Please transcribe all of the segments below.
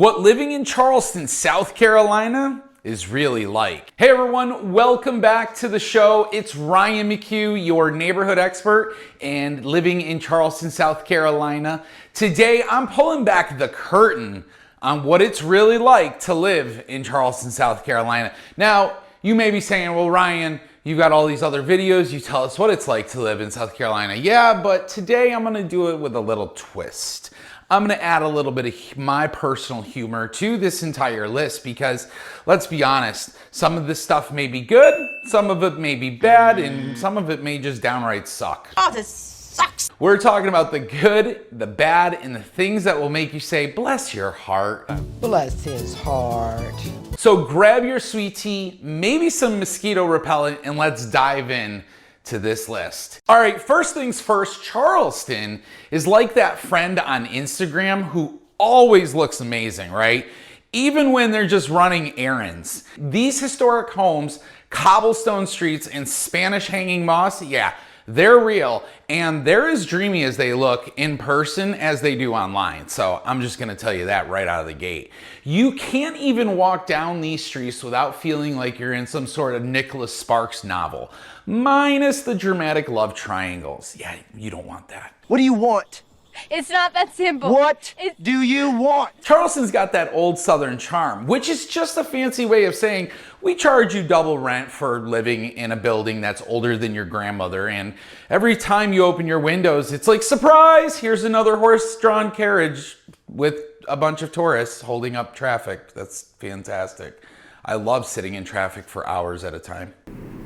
what living in Charleston, South Carolina is really like. Hey everyone, welcome back to the show. It's Ryan McHugh, your neighborhood expert and living in Charleston, South Carolina. Today, I'm pulling back the curtain on what it's really like to live in Charleston, South Carolina. Now, you may be saying, well, Ryan, you've got all these other videos. You tell us what it's like to live in South Carolina. Yeah, but today I'm gonna do it with a little twist. I'm gonna add a little bit of my personal humor to this entire list because, let's be honest, some of this stuff may be good, some of it may be bad, and some of it may just downright suck. Oh, this sucks. We're talking about the good, the bad, and the things that will make you say, bless your heart. Bless his heart. So grab your sweet tea, maybe some mosquito repellent, and let's dive in to this list. All right, first things first, Charleston is like that friend on Instagram who always looks amazing, right? Even when they're just running errands. These historic homes, cobblestone streets, and Spanish hanging moss, yeah, they're real, and they're as dreamy as they look in person as they do online. So I'm just gonna tell you that right out of the gate. You can't even walk down these streets without feeling like you're in some sort of Nicholas Sparks novel, minus the dramatic love triangles. Yeah, you don't want that. What do you want? It's not that simple. What do you want? Charleston's got that old Southern charm, which is just a fancy way of saying we charge you double rent for living in a building that's older than your grandmother. And every time you open your windows, it's like, surprise, here's another horse-drawn carriage with a bunch of tourists holding up traffic. That's fantastic. I love sitting in traffic for hours at a time.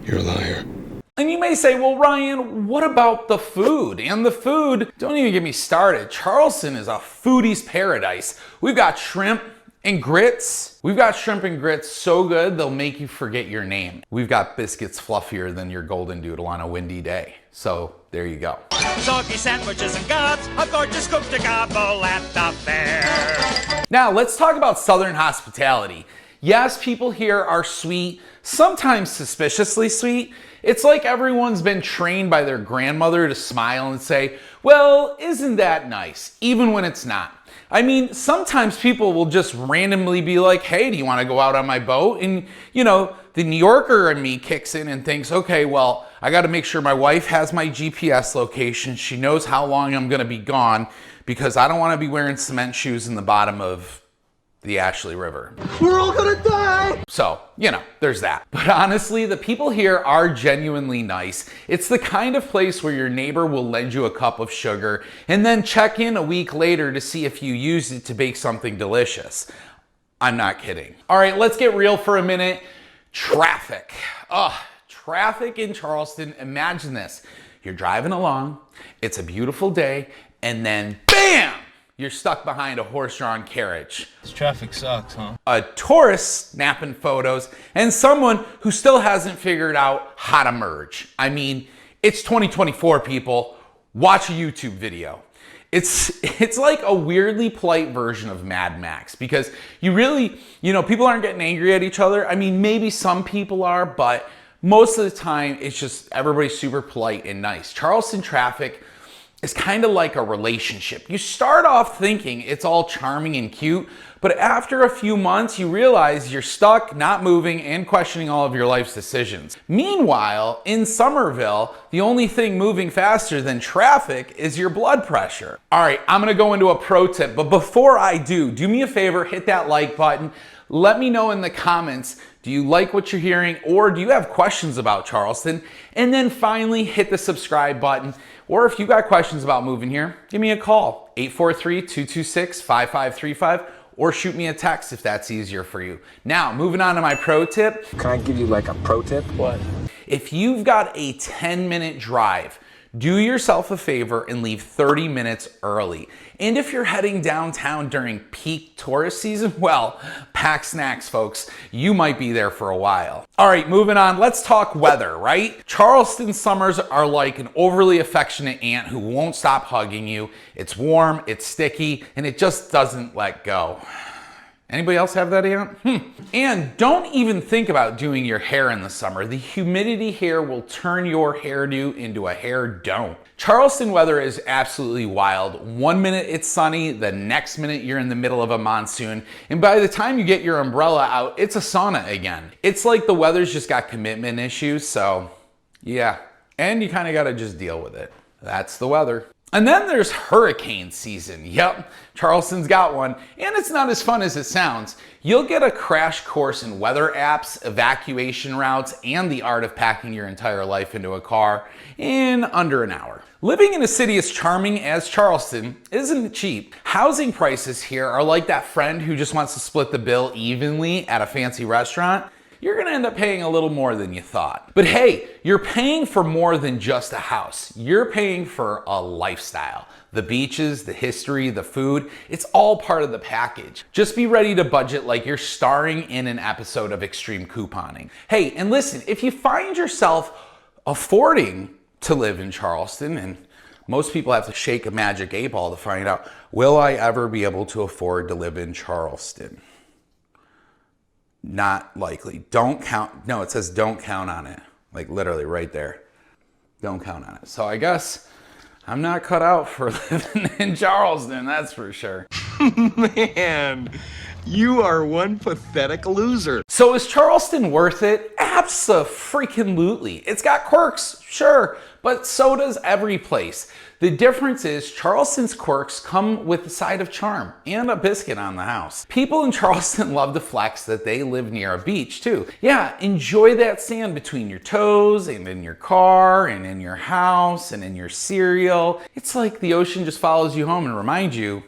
You're a liar. And you may say, well, Ryan, what about the food? And the food, don't even get me started. Charleston is a foodie's paradise. We've got shrimp and grits. We've got shrimp and grits so good, they'll make you forget your name. We've got biscuits fluffier than your golden doodle on a windy day. So there you go. Soggy sandwiches and gods, a gorgeous cook to gobble at the fair. Now let's talk about Southern hospitality. Yes, people here are sweet, sometimes suspiciously sweet. It's like everyone's been trained by their grandmother to smile and say, well, isn't that nice? Even when it's not. I mean, sometimes people will just randomly be like, hey, do you want to go out on my boat? And, you know, the New Yorker in me kicks in and thinks, okay, well, I got to make sure my wife has my GPS location. She knows how long I'm going to be gone because I don't want to be wearing cement shoes in the bottom of the Ashley River. We're all gonna die! So, you know, there's that. But honestly, the people here are genuinely nice. It's the kind of place where your neighbor will lend you a cup of sugar and then check in a week later to see if you used it to bake something delicious. I'm not kidding. All right, let's get real for a minute. Traffic. Traffic in Charleston. Imagine this. You're driving along, it's a beautiful day, and then BAM! You're stuck behind a horse-drawn carriage. This traffic sucks, huh? A tourist snapping photos, and someone who still hasn't figured out how to merge. I mean, it's 2024, people. Watch a YouTube video. It's like a weirdly polite version of Mad Max because you really, people aren't getting angry at each other. I mean, maybe some people are, but most of the time, it's just everybody's super polite and nice. Charleston traffic is kind of like a relationship. You start off thinking it's all charming and cute, but after a few months, you realize you're stuck, not moving, and questioning all of your life's decisions. Meanwhile, in Summerville, the only thing moving faster than traffic is your blood pressure. All right, I'm gonna go into a pro tip, but before I do me a favor, hit that like button. Let me know in the comments, do you like what you're hearing or do you have questions about Charleston? And then finally hit the subscribe button. Or if you got questions about moving here, give me a call, 843-226-5535, or shoot me a text if that's easier for you. Now, moving on to my pro tip. Can I give you like a pro tip? What? If you've got a 10-minute drive, do yourself a favor and leave 30 minutes early. And if you're heading downtown during peak tourist season, well, pack snacks, folks. You might be there for a while. All right, moving on. Let's talk weather, right? Charleston summers are like an overly affectionate aunt who won't stop hugging you. It's warm, it's sticky, and it just doesn't let go. Anybody else have that aunt? And don't even think about doing your hair in the summer. The humidity here will turn your hairdo into a hair don't. Charleston weather is absolutely wild. One minute it's sunny, the next minute you're in the middle of a monsoon, and by the time you get your umbrella out, it's a sauna again. It's like the weather's just got commitment issues, so yeah. And you kind of got to just deal with it. That's the weather. And then there's hurricane season. Yep, Charleston's got one, and it's not as fun as it sounds. You'll get a crash course in weather apps, evacuation routes, and the art of packing your entire life into a car in under an hour. Living in a city as charming as Charleston isn't cheap. Housing prices here are like that friend who just wants to split the bill evenly at a fancy restaurant. You're gonna end up paying a little more than you thought. But hey, you're paying for more than just a house. You're paying for a lifestyle. The beaches, the history, the food, it's all part of the package. Just be ready to budget like you're starring in an episode of Extreme Couponing. Hey, and listen, if you find yourself affording to live in Charleston, and most people have to shake a magic 8-ball to find out, will I ever be able to afford to live in Charleston? Not likely. Don't count. No, it says don't count on it. Like literally right there. Don't count on it. So I guess I'm not cut out for living in Charleston, that's for sure. Man, you are one pathetic loser. So is Charleston worth it? Abso-freaking-lutely. It's got quirks, sure, but so does every place. The difference is Charleston's quirks come with a side of charm and a biscuit on the house. People in Charleston love to flex that they live near a beach too. Yeah, enjoy that sand between your toes and in your car and in your house and in your cereal. It's like the ocean just follows you home and reminds you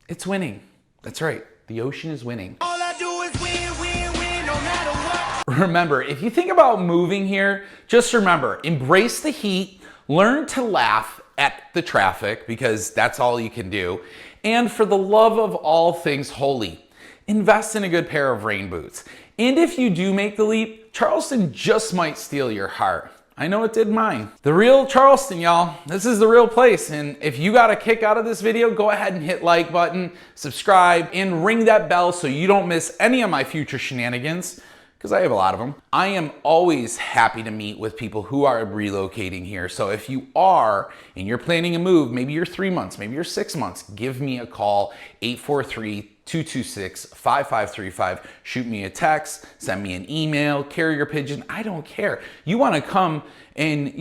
it's winning. That's right, the ocean is winning. All I do is win, win, win, no matter what. Remember, if you think about moving here, just remember, embrace the heat, learn to laugh at the traffic because that's all you can do. And for the love of all things holy, invest in a good pair of rain boots. And if you do make the leap, Charleston just might steal your heart. I know it did mine. The real Charleston, y'all. This is the real place. And if you got a kick out of this video, go ahead and hit like button, subscribe, and ring that bell so you don't miss any of my future shenanigans, because I have a lot of them. I am always happy to meet with people who are relocating here. So if you are and you're planning a move, maybe you're 3 months, maybe you're 6 months, give me a call, 843-226-5535. Shoot me a text, send me an email, carrier pigeon, I don't care. You wanna come and,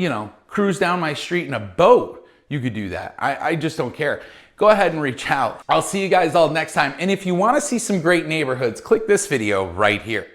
cruise down my street in a boat, you could do that. I just don't care. Go ahead and reach out. I'll see you guys all next time. And if you wanna see some great neighborhoods, click this video right here.